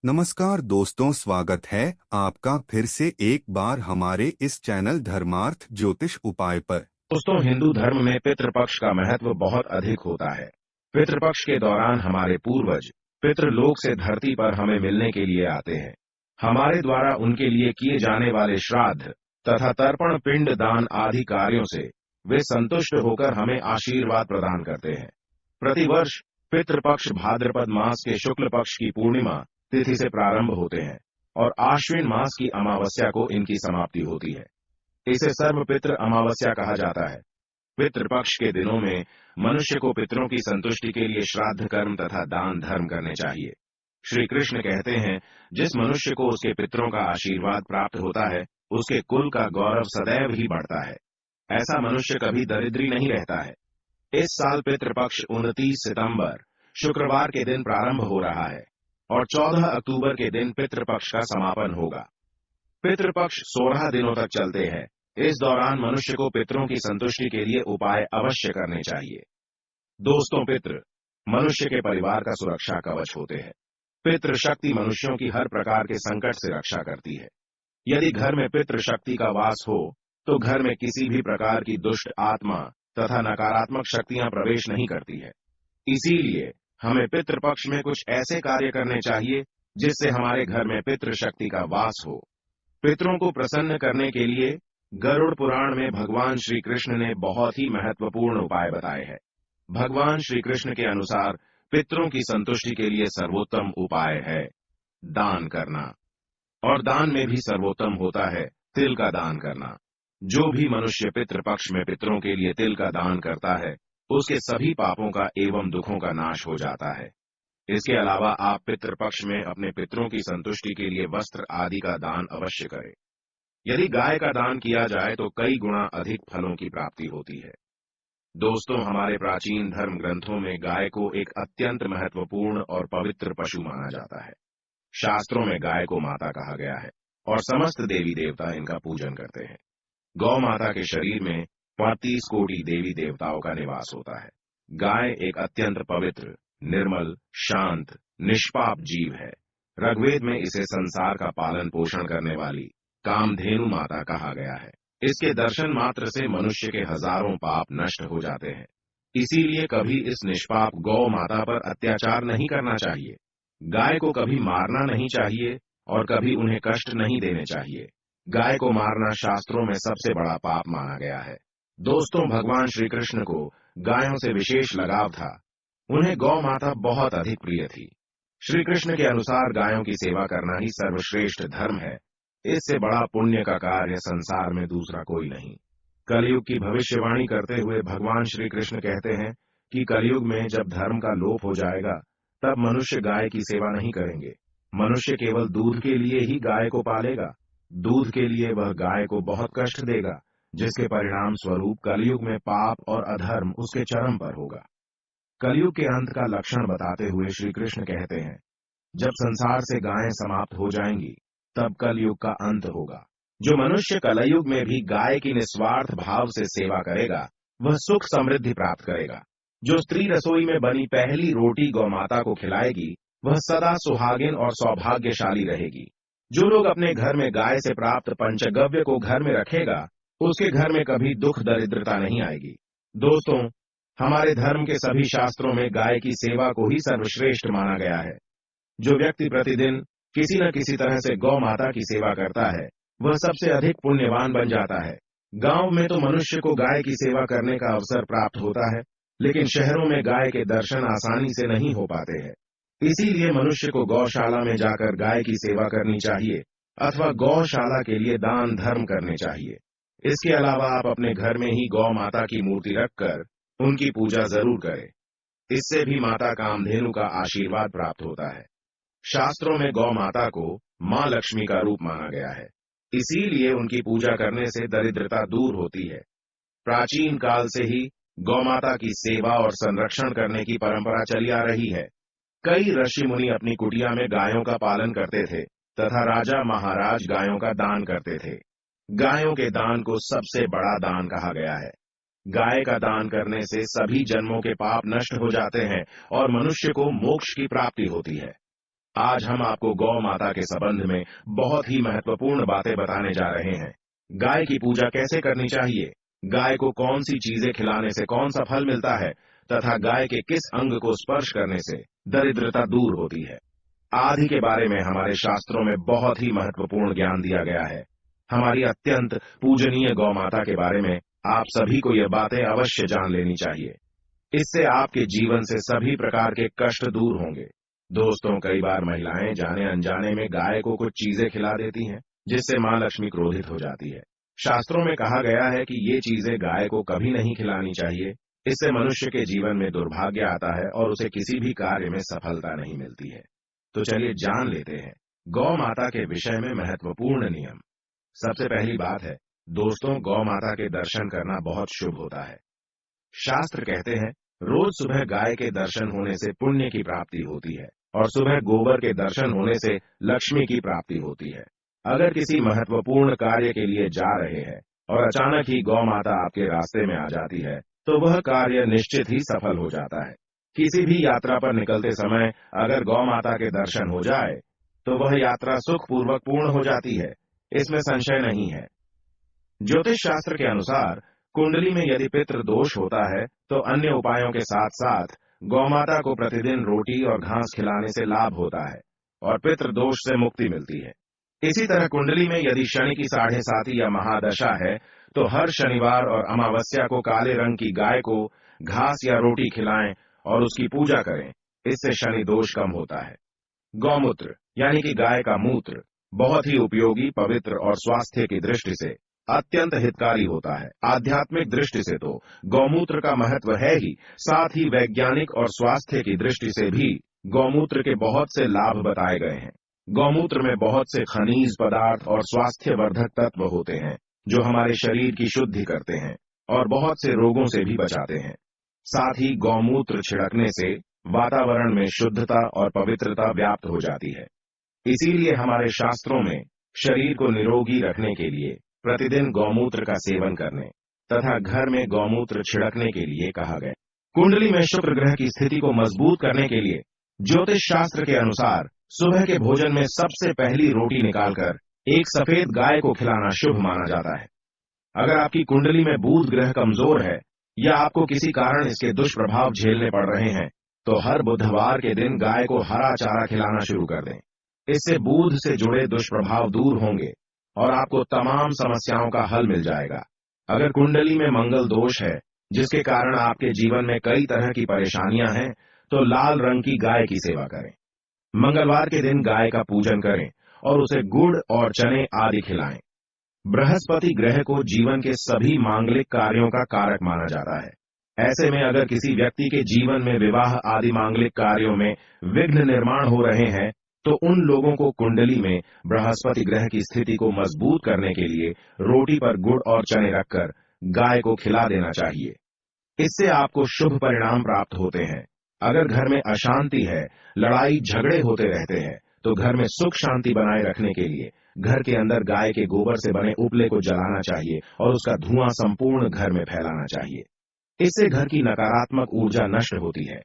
नमस्कार दोस्तों, स्वागत है आपका फिर से एक बार हमारे इस चैनल धर्मार्थ ज्योतिष उपाय पर। दोस्तों, हिंदू धर्म में पितृपक्ष का महत्व बहुत अधिक होता है। पितृपक्ष के दौरान हमारे पूर्वज पितृलोक से धरती पर हमें मिलने के लिए आते हैं। हमारे द्वारा उनके लिए किए जाने वाले श्राद्ध तथा तर्पण, पिंड दान आदि कार्यों से वे संतुष्ट होकर हमें आशीर्वाद प्रदान करते हैं। प्रतिवर्ष पितृपक्ष भाद्रपद मास के शुक्ल पक्ष की पूर्णिमा तिथि से प्रारंभ होते हैं और आश्विन मास की अमावस्या को इनकी समाप्ति होती है। इसे सर्वपितृ अमावस्या कहा जाता है। पितृपक्ष के दिनों में मनुष्य को पितरों की संतुष्टि के लिए श्राद्ध कर्म तथा दान धर्म करने चाहिए। श्री कृष्ण कहते हैं, जिस मनुष्य को उसके पितरों का आशीर्वाद प्राप्त होता है, उसके कुल का गौरव सदैव ही बढ़ता है। ऐसा मनुष्य कभी दरिद्री नहीं रहता है। इस साल पितृपक्ष 29 सितंबर शुक्रवार के दिन प्रारंभ हो रहा है और 14 अक्टूबर के दिन पितृपक्ष का समापन होगा। पितृपक्ष 16 दिनों तक चलते हैं। इस दौरान मनुष्य को पितरों की संतुष्टि के लिए उपाय अवश्य करने चाहिए। दोस्तों, पितृ मनुष्य के परिवार का सुरक्षा कवच होते हैं। पितृ शक्ति मनुष्यों की हर प्रकार के संकट से रक्षा करती है। यदि घर में पितृ शक्ति का वास हो तो घर में किसी भी प्रकार की दुष्ट आत्मा तथा नकारात्मक शक्तियां प्रवेश नहीं करती है। इसीलिए हमें पितृपक्ष में कुछ ऐसे कार्य करने चाहिए जिससे हमारे घर में पितृ शक्ति का वास हो। पितरों को प्रसन्न करने के लिए गरुड़ पुराण में भगवान श्री कृष्ण ने बहुत ही महत्वपूर्ण उपाय बताए हैं। भगवान श्री कृष्ण के अनुसार पितरों की संतुष्टि के लिए सर्वोत्तम उपाय है दान करना, और दान में भी सर्वोत्तम होता है तिल का दान करना। जो भी मनुष्य पितृपक्ष में पितरों के लिए तिल का दान करता है, उसके सभी पापों का एवं दुखों का नाश हो जाता है। इसके अलावा आप पितृपक्ष में अपने पितरों की संतुष्टि के लिए वस्त्र आदि का दान अवश्य करें। यदि गाय का दान किया जाए तो कई गुना अधिक फलों की प्राप्ति होती है। दोस्तों, हमारे प्राचीन धर्म ग्रंथों में गाय को एक अत्यंत महत्वपूर्ण और पवित्र पशु माना जाता है। शास्त्रों में गाय को माता कहा गया है और समस्त देवी देवता इनका पूजन करते हैं। गौ माता के शरीर में 35 कोटि देवी देवताओं का निवास होता है। गाय एक अत्यंत पवित्र, निर्मल, शांत, निष्पाप जीव है। ऋग्वेद में इसे संसार का पालन पोषण करने वाली कामधेनु माता कहा गया है। इसके दर्शन मात्र से मनुष्य के हजारों पाप नष्ट हो जाते हैं। इसीलिए कभी इस निष्पाप गौ माता पर अत्याचार नहीं करना चाहिए। गाय को कभी मारना नहीं चाहिए और कभी उन्हें कष्ट नहीं देने चाहिए। गाय को मारना शास्त्रों में सबसे बड़ा पाप माना गया है। दोस्तों, भगवान श्री कृष्ण को गायों से विशेष लगाव था। उन्हें गौ माता बहुत अधिक प्रिय थी। श्री कृष्ण के अनुसार गायों की सेवा करना ही सर्वश्रेष्ठ धर्म है। इससे बड़ा पुण्य का कार्य संसार में दूसरा कोई नहीं। कलयुग की भविष्यवाणी करते हुए भगवान श्री कृष्ण कहते हैं कि कलयुग में जब धर्म का लोप हो जाएगा, तब मनुष्य गाय की सेवा नहीं करेंगे। मनुष्य केवल दूध के लिए ही गाय को पालेगा। दूध के लिए वह गाय को बहुत कष्ट देगा, जिसके परिणाम स्वरूप कलयुग में पाप और अधर्म उसके चरम पर होगा। कलयुग के अंत का लक्षण बताते हुए श्री कृष्ण कहते हैं, जब संसार से गायें समाप्त हो जाएंगी, तब कलयुग का अंत होगा। जो मनुष्य कलयुग में भी गाय की निस्वार्थ भाव से सेवा करेगा, वह सुख समृद्धि प्राप्त करेगा। जो स्त्री रसोई में बनी पहली रोटी गौ माता को खिलाएगी, वह सदा सुहागिन और सौभाग्यशाली रहेगी। जो लोग अपने घर में गाय से प्राप्त पंचगव्य को घर में रखेगा, उसके घर में कभी दुख दरिद्रता नहीं आएगी। दोस्तों, हमारे धर्म के सभी शास्त्रों में गाय की सेवा को ही सर्वश्रेष्ठ माना गया है। जो व्यक्ति प्रतिदिन किसी न किसी तरह से गौ माता की सेवा करता है, वह सबसे अधिक पुण्यवान बन जाता है। गांव में तो मनुष्य को गाय की सेवा करने का अवसर प्राप्त होता है, लेकिन शहरों में गाय के दर्शन आसानी से नहीं हो पाते हैं। इसीलिए मनुष्य को गौशाला में जाकर गाय की सेवा करनी चाहिए अथवा गौशाला के लिए दान धर्म करने चाहिए। इसके अलावा आप अपने घर में ही गौ माता की मूर्ति रखकर उनकी पूजा जरूर करें। इससे भी माता कामधेनु का आशीर्वाद प्राप्त होता है। शास्त्रों में गौ माता को मां लक्ष्मी का रूप माना गया है। इसीलिए उनकी पूजा करने से दरिद्रता दूर होती है। प्राचीन काल से ही गौ माता की सेवा और संरक्षण करने की परंपरा चली आ रही है। कई ऋषि मुनि अपनी कुटिया में गायों का पालन करते थे तथा राजा महाराज गायों का दान करते थे। गायों के दान को सबसे बड़ा दान कहा गया है। गाय का दान करने से सभी जन्मों के पाप नष्ट हो जाते हैं और मनुष्य को मोक्ष की प्राप्ति होती है। आज हम आपको गौ माता के संबंध में बहुत ही महत्वपूर्ण बातें बताने जा रहे हैं। गाय की पूजा कैसे करनी चाहिए, गाय को कौन सी चीजें खिलाने से कौन सा फल मिलता है तथा गाय के किस अंग को स्पर्श करने से दरिद्रता दूर होती है आदि के बारे में हमारे शास्त्रों में बहुत ही महत्वपूर्ण ज्ञान दिया गया है। हमारी अत्यंत पूजनीय गौ माता के बारे में आप सभी को ये बातें अवश्य जान लेनी चाहिए। इससे आपके जीवन से सभी प्रकार के कष्ट दूर होंगे। दोस्तों, कई बार महिलाएं जाने अनजाने में गाय को कुछ चीजें खिला देती हैं, जिससे मां लक्ष्मी क्रोधित हो जाती है। शास्त्रों में कहा गया है कि ये चीजें गाय को कभी नहीं खिलानी चाहिए। इससे मनुष्य के जीवन में दुर्भाग्य आता है और उसे किसी भी कार्य में सफलता नहीं मिलती है। तो चलिए जान लेते हैं गौ माता के विषय में महत्वपूर्ण नियम। सबसे पहली बात है दोस्तों, गौ माता के दर्शन करना बहुत शुभ होता है। शास्त्र कहते हैं रोज सुबह गाय के दर्शन होने से पुण्य की प्राप्ति होती है और सुबह गोबर के दर्शन होने से लक्ष्मी की प्राप्ति होती है। अगर किसी महत्वपूर्ण कार्य के लिए जा रहे हैं और अचानक ही गौ माता आपके रास्ते में आ जाती है तो वह कार्य निश्चित ही सफल हो जाता है। किसी भी यात्रा पर निकलते समय अगर गौ माता के दर्शन हो जाए तो वह यात्रा सुखपूर्वक पूर्ण हो जाती है, इसमें संशय नहीं है। ज्योतिष शास्त्र के अनुसार कुंडली में यदि पितृ दोष होता है तो अन्य उपायों के साथ साथ गौमाता को प्रतिदिन रोटी और घास खिलाने से लाभ होता है और पितृ दोष से मुक्ति मिलती है। इसी तरह कुंडली में यदि शनि की 7.5 या महादशा है तो हर शनिवार और अमावस्या को काले रंग की गाय को घास या रोटी खिलाएं और उसकी पूजा करें, इससे शनि दोष कम होता है। गौमूत्र यानी कि गाय का मूत्र बहुत ही उपयोगी, पवित्र और स्वास्थ्य की दृष्टि से अत्यंत हितकारी होता है। आध्यात्मिक दृष्टि से तो गौमूत्र का महत्व है ही, साथ ही वैज्ञानिक और स्वास्थ्य की दृष्टि से भी गौमूत्र के बहुत से लाभ बताए गए हैं। गौमूत्र में बहुत से खनिज पदार्थ और स्वास्थ्यवर्धक तत्व होते हैं जो हमारे शरीर की शुद्धि करते हैं और बहुत से रोगों से भी बचाते हैं। साथ ही गौमूत्र छिड़कने से वातावरण में शुद्धता और पवित्रता व्याप्त हो जाती है। इसीलिए हमारे शास्त्रों में शरीर को निरोगी रखने के लिए प्रतिदिन गौमूत्र का सेवन करने तथा घर में गौमूत्र छिड़कने के लिए कहा गया। कुंडली में शुक्र ग्रह की स्थिति को मजबूत करने के लिए ज्योतिष शास्त्र के अनुसार सुबह के भोजन में सबसे पहली रोटी निकालकर एक सफेद गाय को खिलाना शुभ माना जाता है। अगर आपकी कुंडली में बुध ग्रह कमजोर है या आपको किसी कारण इसके दुष्प्रभाव झेलने पड़ रहे हैं तो हर बुधवार के दिन गाय को हरा चारा खिलाना शुरू कर दें। इससे बुध से जुड़े दुष्प्रभाव दूर होंगे और आपको तमाम समस्याओं का हल मिल जाएगा। अगर कुंडली में मंगल दोष है जिसके कारण आपके जीवन में कई तरह की परेशानियां हैं तो लाल रंग की गाय की सेवा करें। मंगलवार के दिन गाय का पूजन करें और उसे गुड़ और चने आदि खिलाएं। बृहस्पति ग्रह को जीवन के सभी मांगलिक कार्यों का कारक माना जाता है। ऐसे में अगर किसी व्यक्ति के जीवन में विवाह आदि मांगलिक कार्यों में विघ्न निर्माण हो रहे हैं तो उन लोगों को कुंडली में बृहस्पति ग्रह की स्थिति को मजबूत करने के लिए रोटी पर गुड़ और चने रखकर गाय को खिला देना चाहिए। इससे आपको शुभ परिणाम प्राप्त होते हैं। अगर घर में अशांति है, लड़ाई झगड़े होते रहते हैं तो घर में सुख शांति बनाए रखने के लिए घर के अंदर गाय के गोबर से बने उपले को जलाना चाहिए और उसका धुआं संपूर्ण घर में फैलाना चाहिए। इससे घर की नकारात्मक ऊर्जा नष्ट होती है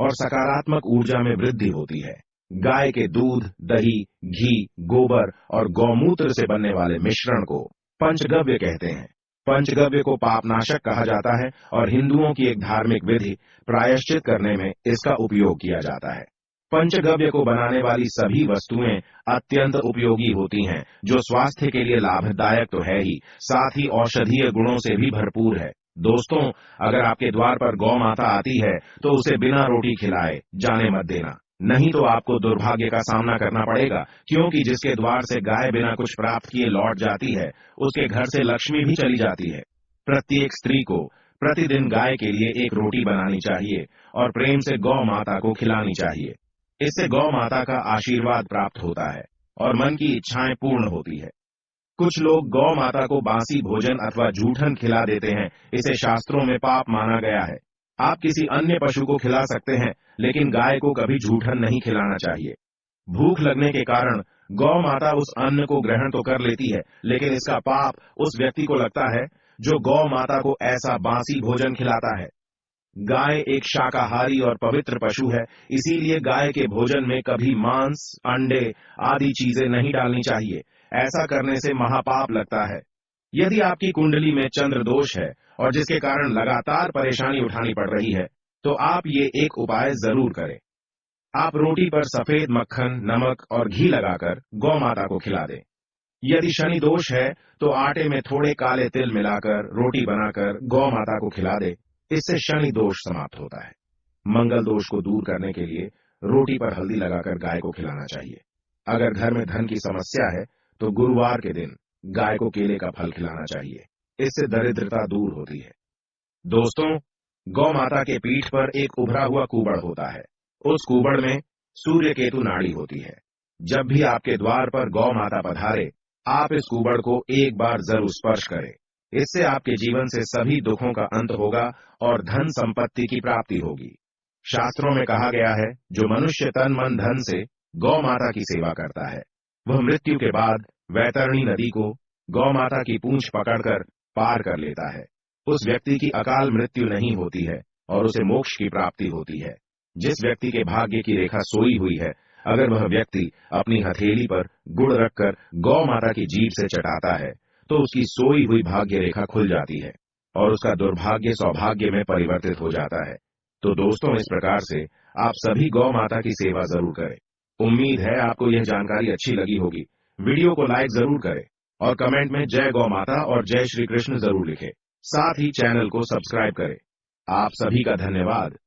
और सकारात्मक ऊर्जा में वृद्धि होती है। गाय के दूध, दही, घी, गोबर और गौमूत्र से बनने वाले मिश्रण को पंचगव्य कहते हैं। पंचगव्य को पापनाशक कहा जाता है और हिंदुओं की एक धार्मिक विधि प्रायश्चित करने में इसका उपयोग किया जाता है। पंचगव्य को बनाने वाली सभी वस्तुएं अत्यंत उपयोगी होती हैं जो स्वास्थ्य के लिए लाभदायक तो है ही, साथ ही औषधीय गुणों से भी भरपूर है। दोस्तों, अगर आपके द्वार पर गौ माता आती है तो उसे बिना रोटी खिलाए जाने मत देना, नहीं तो आपको दुर्भाग्य का सामना करना पड़ेगा, क्योंकि जिसके द्वार से गाय बिना कुछ प्राप्त किए लौट जाती है उसके घर से लक्ष्मी भी चली जाती है। प्रत्येक स्त्री को प्रतिदिन गाय के लिए एक रोटी बनानी चाहिए और प्रेम से गौ माता को खिलानी चाहिए। इससे गौ माता का आशीर्वाद प्राप्त होता है और मन की इच्छाएं पूर्ण होती है। कुछ लोग गौ माता को बासी भोजन अथवा जूठन खिला देते हैं, इसे शास्त्रों में पाप माना गया है। आप किसी अन्य पशु को खिला सकते हैं लेकिन गाय को कभी जूठन नहीं खिलाना चाहिए। भूख लगने के कारण गौ माता उस अन्न को ग्रहण तो कर लेती है लेकिन इसका पाप उस व्यक्ति को लगता है जो गौ माता को ऐसा बासी भोजन खिलाता है। गाय एक शाकाहारी और पवित्र पशु है, इसीलिए गाय के भोजन में कभी मांस, अंडे आदि चीजें नहीं डालनी चाहिए। ऐसा करने से महापाप लगता है। यदि आपकी कुंडली में चंद्र दोष है और जिसके कारण लगातार परेशानी उठानी पड़ रही है, तो आप ये एक उपाय जरूर करें। आप रोटी पर सफेद मक्खन, नमक और घी लगाकर गौ माता को खिला दें। यदि शनि दोष है तो आटे में थोड़े काले तिल मिलाकर रोटी बनाकर गौ माता को खिला दे। इससे शनि दोष समाप्त होता है। मंगल दोष को दूर करने के लिए रोटी पर हल्दी लगाकर गाय को खिलाना चाहिए। अगर घर में धन की समस्या है तो गुरुवार के दिन गाय को केले का फल खिलाना चाहिए। इससे दरिद्रता दूर होती है। दोस्तों, गौ माता के पीठ पर एक उभरा हुआ कुबड़ होता है। उस कुबड़ में सूर्य केतु नाड़ी होती है। जब भी आपके द्वार पर गौ माता पधारे, आप इस कुबड़ को एक बार जरूर स्पर्श करें। इससे आपके जीवन से सभी दुखों का अंत होगा और धन संपत्ति की प्राप्ति होगी। शास्त्रों में कहा गया है, जो मनुष्य तन मन धन से गौ माता की सेवा करता है, वह मृत्यु के बाद वैतरणी नदी को गौ माता की पूंछ पकड़कर पार कर लेता है। उस व्यक्ति की अकाल मृत्यु नहीं होती है और उसे मोक्ष की प्राप्ति होती है। जिस व्यक्ति के भाग्य की रेखा सोई हुई है, अगर वह व्यक्ति अपनी हथेली पर गुड़ रखकर गौ माता की जीभ से चटाता है, तो उसकी सोई हुई भाग्य रेखा खुल जाती है और उसका दुर्भाग्य सौभाग्य में परिवर्तित हो जाता है। तो दोस्तों, इस प्रकार से आप सभी गौ माता की सेवा जरूर करें। उम्मीद है आपको यह जानकारी अच्छी लगी होगी। वीडियो को लाइक जरूर करें और कमेंट में जय गौ माता और जय श्री कृष्ण जरूर लिखें। साथ ही चैनल को सब्सक्राइब करें। आप सभी का धन्यवाद।